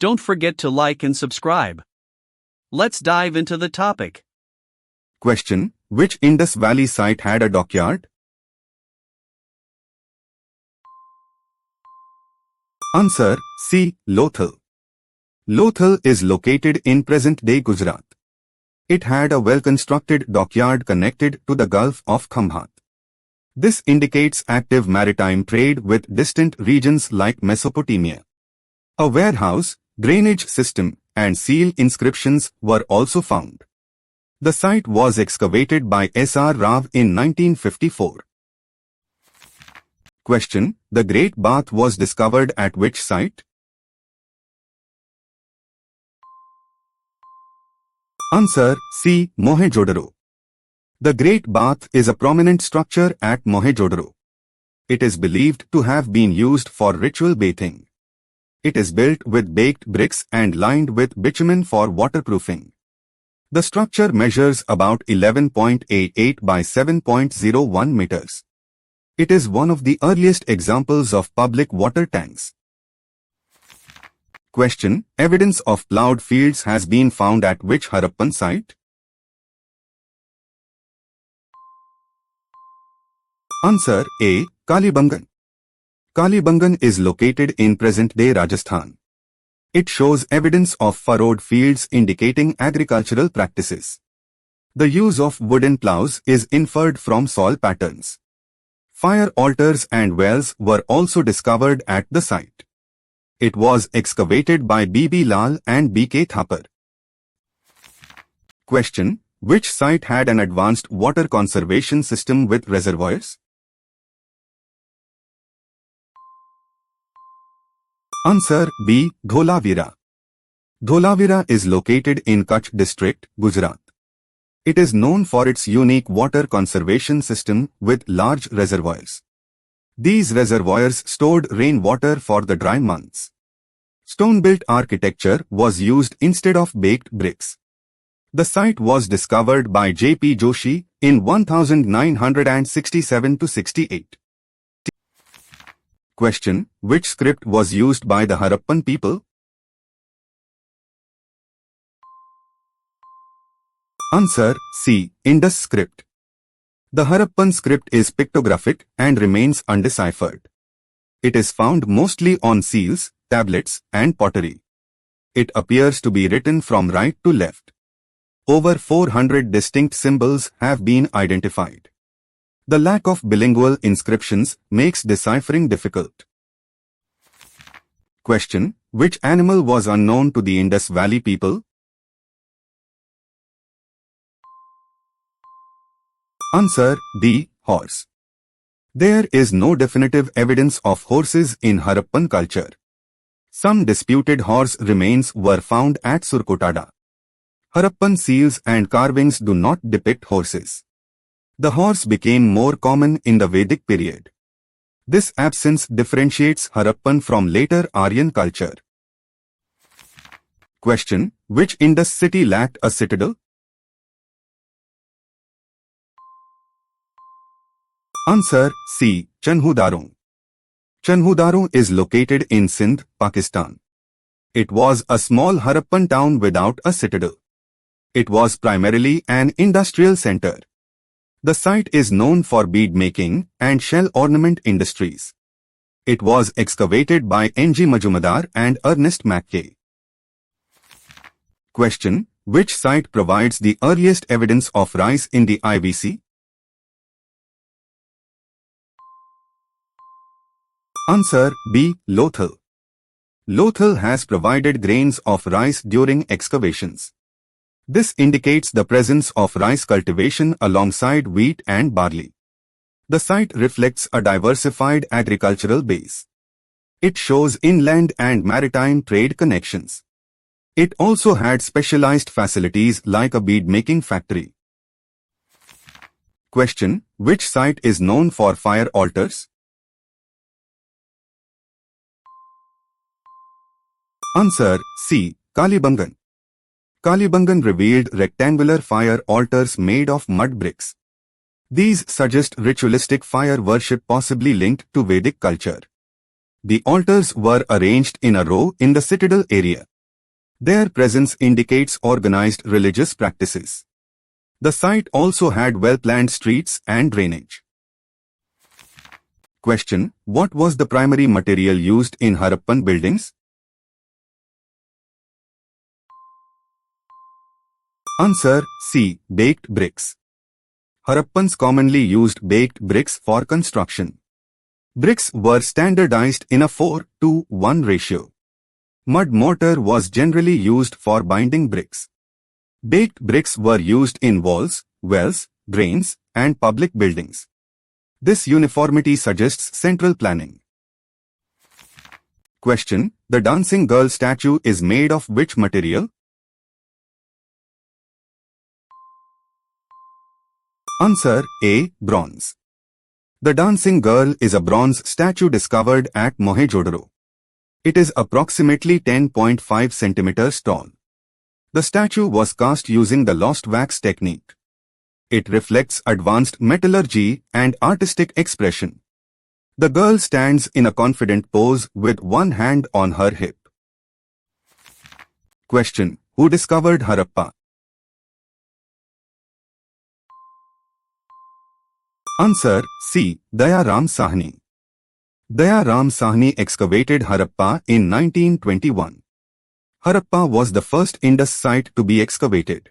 Don't forget to like and subscribe. Let's dive into the topic. Question: which Indus Valley site had a dockyard? Answer: C. Lothal. Lothal is located in present-day Gujarat. It had a well-constructed dockyard connected to the Gulf of Khambhat. This indicates active maritime trade with distant regions like Mesopotamia. A warehouse, drainage system, and seal inscriptions were also found. The site was excavated by S.R. Rao in 1954. Question: the Great Bath was discovered at which site? Answer: C. Mohenjo-daro. The Great Bath is a prominent structure at Mohenjo-daro. It is believed to have been used for ritual bathing. It is built with baked bricks and lined with bitumen for waterproofing. The structure measures about 11.88 by 7.01 meters. It is one of the earliest examples of public water tanks. Question: evidence of ploughed fields has been found at which Harappan site? Answer: A. Kalibangan. Kalibangan is located in present-day Rajasthan. It shows evidence of furrowed fields indicating agricultural practices. The use of wooden ploughs is inferred from soil patterns. Fire altars and wells were also discovered at the site. It was excavated by B.B. Lal and B.K. Thapar. Question: which site had an advanced water conservation system with reservoirs? Answer: B. Dholavira. Dholavira is located in Kutch district, Gujarat. It is known for its unique water conservation system with large reservoirs. These reservoirs stored rainwater for the dry months. Stone-built architecture was used instead of baked bricks. The site was discovered by J.P. Joshi in 1967-68. Question: which script was used by the Harappan people? Answer: C. Indus script. The Harappan script is pictographic and remains undeciphered. It is found mostly on seals, tablets, and pottery. It appears to be written from right to left. Over 400 distinct symbols have been identified. The lack of bilingual inscriptions makes deciphering difficult. Question: which animal was unknown to the Indus Valley people? Answer: D. Horse. There is no definitive evidence of horses in Harappan culture. Some disputed horse remains were found at Surkotada. Harappan seals and carvings do not depict horses. The horse became more common in the Vedic period. This absence differentiates Harappan from later Aryan culture. Question: which Indus city lacked a citadel? Answer: C. Chanhudarong. Chanhudarong is located in Sindh, Pakistan. It was a small Harappan town without a citadel. It was primarily an industrial center. The site is known for bead making and shell ornament industries. It was excavated by N.G. Majumdar and Ernest Mackay. Question: which site provides the earliest evidence of rice in the IVC? Answer: B. Lothal. Lothal has provided grains of rice during excavations. This indicates the presence of rice cultivation alongside wheat and barley. The site reflects a diversified agricultural base. It shows inland and maritime trade connections. It also had specialized facilities like a bead-making factory. Question: which site is known for fire altars? Answer: C. Kalibangan. Kalibangan revealed rectangular fire altars made of mud bricks. These suggest ritualistic fire worship possibly linked to Vedic culture. The altars were arranged in a row in the citadel area. Their presence indicates organized religious practices. The site also had well-planned streets and drainage. Question: what was the primary material used in Harappan buildings? Answer: C. Baked bricks. Harappans commonly used baked bricks for construction. Bricks were standardized in a 4:1 ratio. Mud mortar was generally used for binding bricks. Baked bricks were used in walls, wells, drains, and public buildings. This uniformity suggests central planning. Question: the dancing girl statue is made of which material? Answer: A. Bronze. The dancing girl is a bronze statue discovered at Mohenjo-daro. It is approximately 10.5 centimeters tall. The statue was cast using the lost wax technique. It reflects advanced metallurgy and artistic expression. The girl stands in a confident pose with one hand on her hip. Question: who discovered Harappa? Answer: C. Daya Ram Sahni. Daya Ram Sahni excavated Harappa in 1921. Harappa was the first Indus site to be excavated.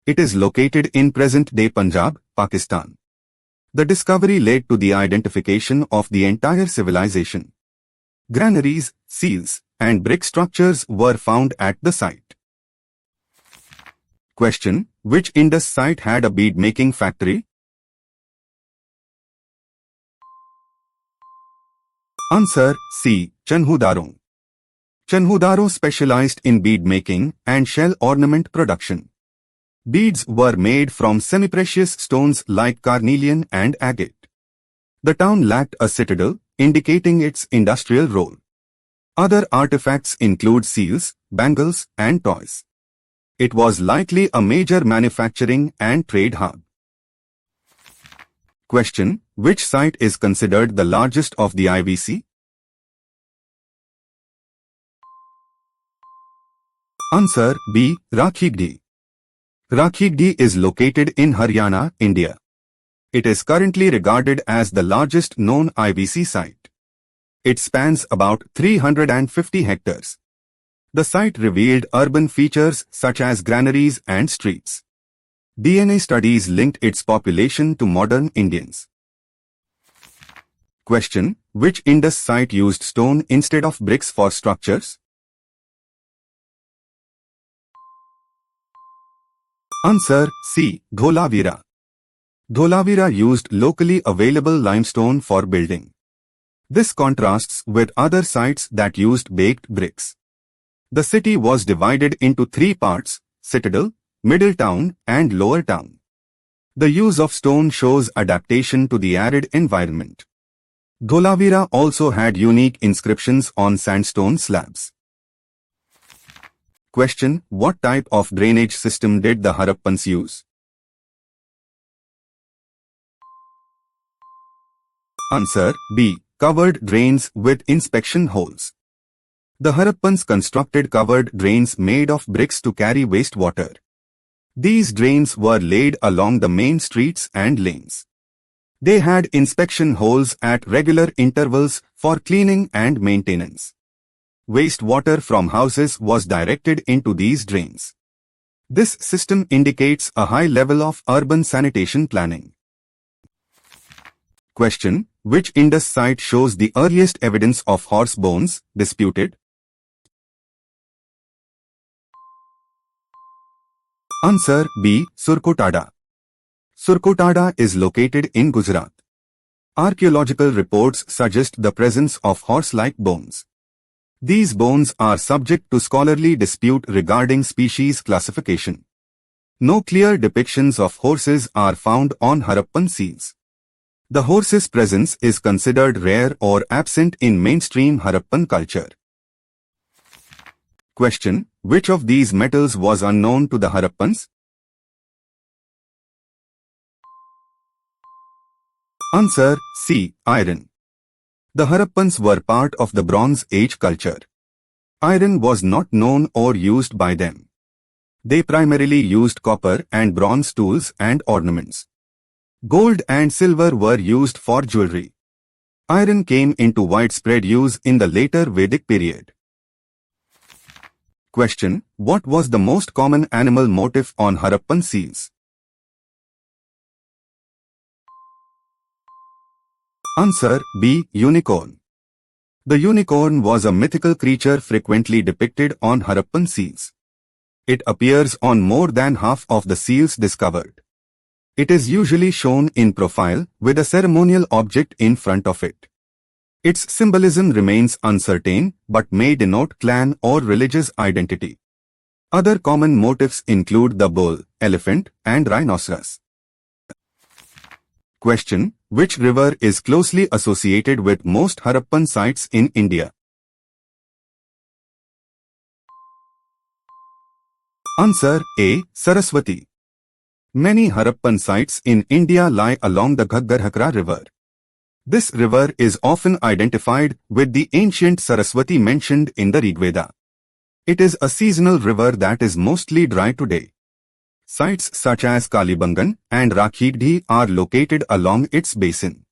It is located in present-day Punjab, Pakistan. The discovery led to the identification of the entire civilization. Granaries, seals, and brick structures were found at the site. Question: which Indus site had a bead-making factory? Answer: C. Chanhudaro. Chanhudaro specialized in bead making and shell ornament production. Beads were made from semi-precious stones like carnelian and agate. The town lacked a citadel, indicating its industrial role. Other artifacts include seals, bangles, and toys. It was likely a major manufacturing and trade hub. Question: which site is considered the largest of the IVC? Answer: B. Rakhigdi. Rakhigdi is located in Haryana, India. It is currently regarded as the largest known IVC site. It spans about 350 hectares. The site revealed urban features such as granaries and streets. DNA studies linked its population to modern Indians. Question: which Indus site used stone instead of bricks for structures? Answer: C. Dholavira. Dholavira used locally available limestone for building. This contrasts with other sites that used baked bricks. The city was divided into three parts: citadel, middle town, and lower town. The use of stone shows adaptation to the arid environment. Dholavira also had unique inscriptions on sandstone slabs. Question: what type of drainage system did the Harappans use? Answer: B. Covered drains with inspection holes. The Harappans constructed covered drains made of bricks to carry wastewater. These drains were laid along the main streets and lanes. They had inspection holes at regular intervals for cleaning and maintenance. Wastewater from houses was directed into these drains. This system indicates a high level of urban sanitation planning. Question: which Indus site shows the earliest evidence of horse bones? Disputed. Answer: B. Surkotada. Surkotada is located in Gujarat. Archaeological reports suggest the presence of horse-like bones. These bones are subject to scholarly dispute regarding species classification. No clear depictions of horses are found on Harappan seals. The horse's presence is considered rare or absent in mainstream Harappan culture. Question: which of these metals was unknown to the Harappans? Answer: C. Iron. The Harappans were part of the Bronze Age culture. Iron was not known or used by them. They primarily used copper and bronze tools and ornaments. Gold and silver were used for jewelry. Iron came into widespread use in the later Vedic period. Question: what was the most common animal motif on Harappan seals? Answer B. Unicorn. The unicorn was a mythical creature frequently depicted on Harappan seals. It appears on more than half of the seals discovered. It is usually shown in profile with a ceremonial object in front of it. Its symbolism remains uncertain but may denote clan or religious identity. Other common motifs include the bull, elephant, and rhinoceros. Question: which river is closely associated with most Harappan sites in India? Answer A. Saraswati. Many Harappan sites in India lie along the Ghaggar-Hakra river. This river is often identified with the ancient Saraswati mentioned in the Rigveda. It is a seasonal river that is mostly dry today. Sites such as Kalibangan and Rakhidhi are located along its basin.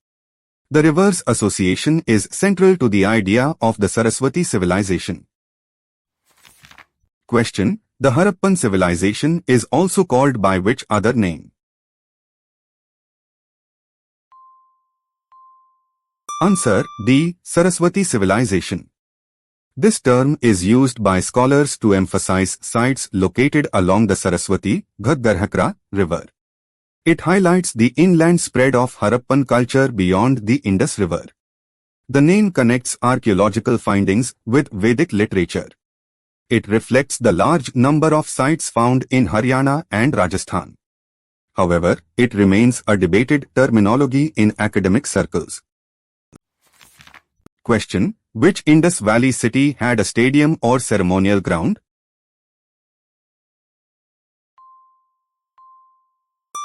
The river's association is central to the idea of the Saraswati civilization. Question: the Harappan civilization is also called by which other name? Answer D. Saraswati civilization. This term is used by scholars to emphasize sites located along the Saraswati, Ghaggar-Hakra river. It highlights the inland spread of Harappan culture beyond the Indus River. The name connects archaeological findings with Vedic literature. It reflects the large number of sites found in Haryana and Rajasthan. However, it remains a debated terminology in academic circles. Question: which Indus Valley city had a stadium or ceremonial ground?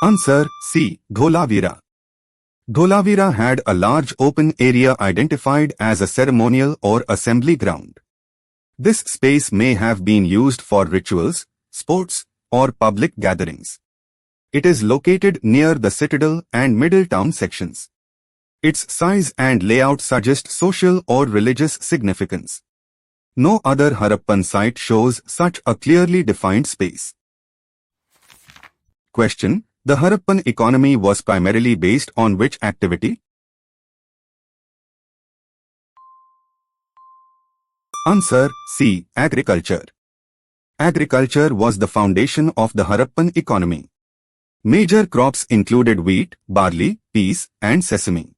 Answer C. Dholavira. Dholavira had a large open area identified as a ceremonial or assembly ground. This space may have been used for rituals, sports, or public gatherings. It is located near the citadel and middle town sections. Its size and layout suggest social or religious significance. No other Harappan site shows such a clearly defined space. Question: the Harappan economy was primarily based on which activity? Answer C. Agriculture. Agriculture was the foundation of the Harappan economy. Major crops included wheat, barley, peas, and sesame.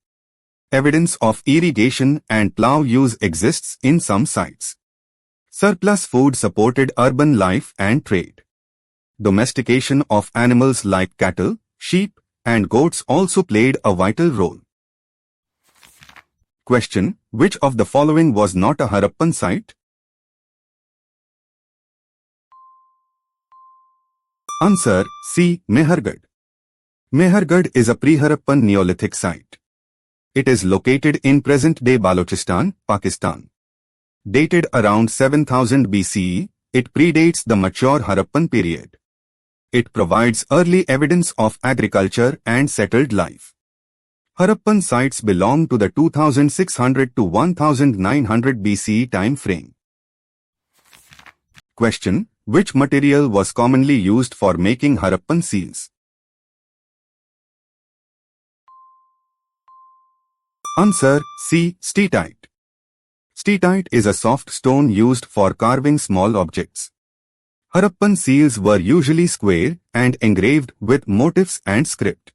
Evidence of irrigation and plough use exists in some sites. Surplus food supported urban life and trade. Domestication of animals like cattle, sheep, and goats also played a vital role. Question: which of the following was not a Harappan site? Answer C. Mehergarh. Mehergarh is a pre-Harappan Neolithic site. It is located in present-day Balochistan, Pakistan. Dated around 7000 BCE, it predates the mature Harappan period. It provides early evidence of agriculture and settled life. Harappan sites belong to the 2600 to 1900 BCE time frame. Question: which material was commonly used for making Harappan seals? Answer C. Steatite. Steatite is a soft stone used for carving small objects. Harappan seals were usually square and engraved with motifs and script.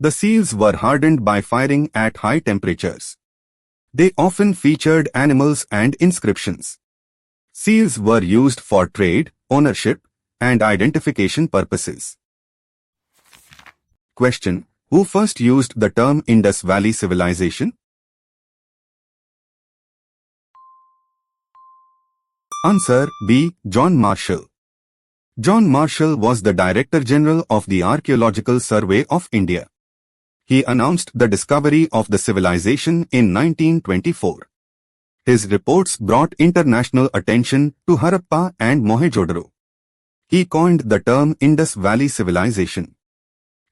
The seals were hardened by firing at high temperatures. They often featured animals and inscriptions. Seals were used for trade, ownership, and identification purposes. Question: who first used the term Indus Valley Civilization? Answer B. John Marshall. John Marshall was the Director General of the Archaeological Survey of India. He announced the discovery of the civilization in 1924. His reports brought international attention to Harappa and Mohenjo-daro. He coined the term Indus Valley Civilization.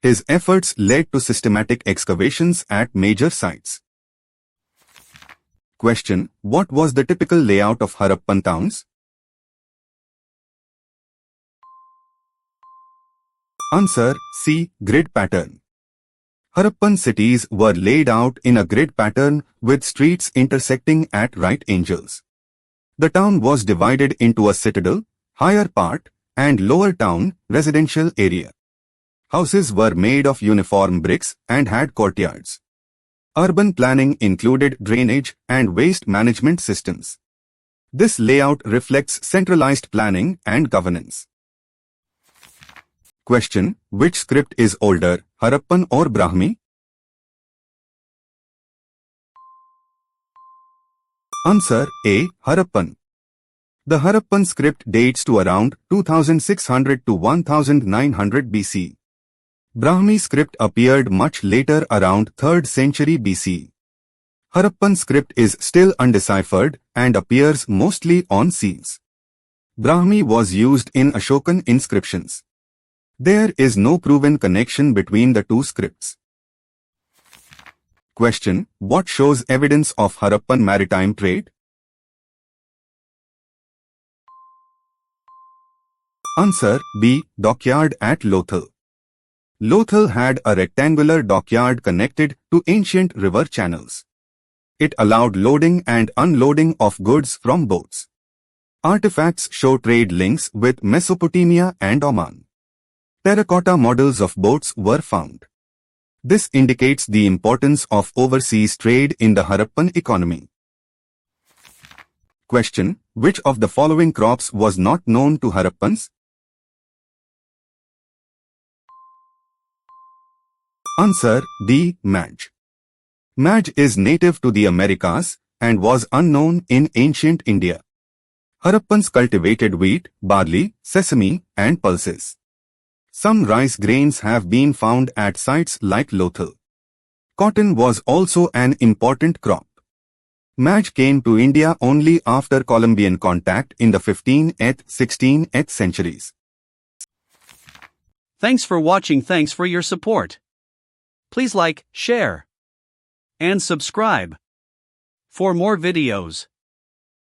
His efforts led to systematic excavations at major sites. Question: What was the typical layout of Harappan towns? Answer: C. Grid pattern. Harappan cities were laid out in a grid pattern with streets intersecting at right angles. The town was divided into a citadel, higher part, and lower town, residential area. Houses were made of uniform bricks and had courtyards. Urban planning included drainage and waste management systems. This layout reflects centralized planning and governance. Question: Which script is older, Harappan or Brahmi? Answer: A. Harappan. The Harappan script dates to around 2600 to 1900 BC. Brahmi script appeared much later, around 3rd century BC. Harappan script is still undeciphered and appears mostly on seals. Brahmi was used in Ashokan inscriptions. There is no proven connection between the two scripts. Question: What shows evidence of Harappan maritime trade? Answer: B. Dockyard at Lothal. Lothal had a rectangular dockyard connected to ancient river channels. It allowed loading and unloading of goods from boats. Artifacts show trade links with Mesopotamia and Oman. Terracotta models of boats were found. This indicates the importance of overseas trade in the Harappan economy. Question: Which of the following crops was not known to Harappans? Answer: D. Madge. Madge is native to the Americas and was unknown in ancient India. Harappans cultivated wheat, barley, sesame, and pulses. Some rice grains have been found at sites like Lothal. Cotton was also an important crop. Madge came to India only after Columbian contact in the 15th-16th centuries. Thanks for watching. Thanks for your support. Please like, share, and subscribe for more videos.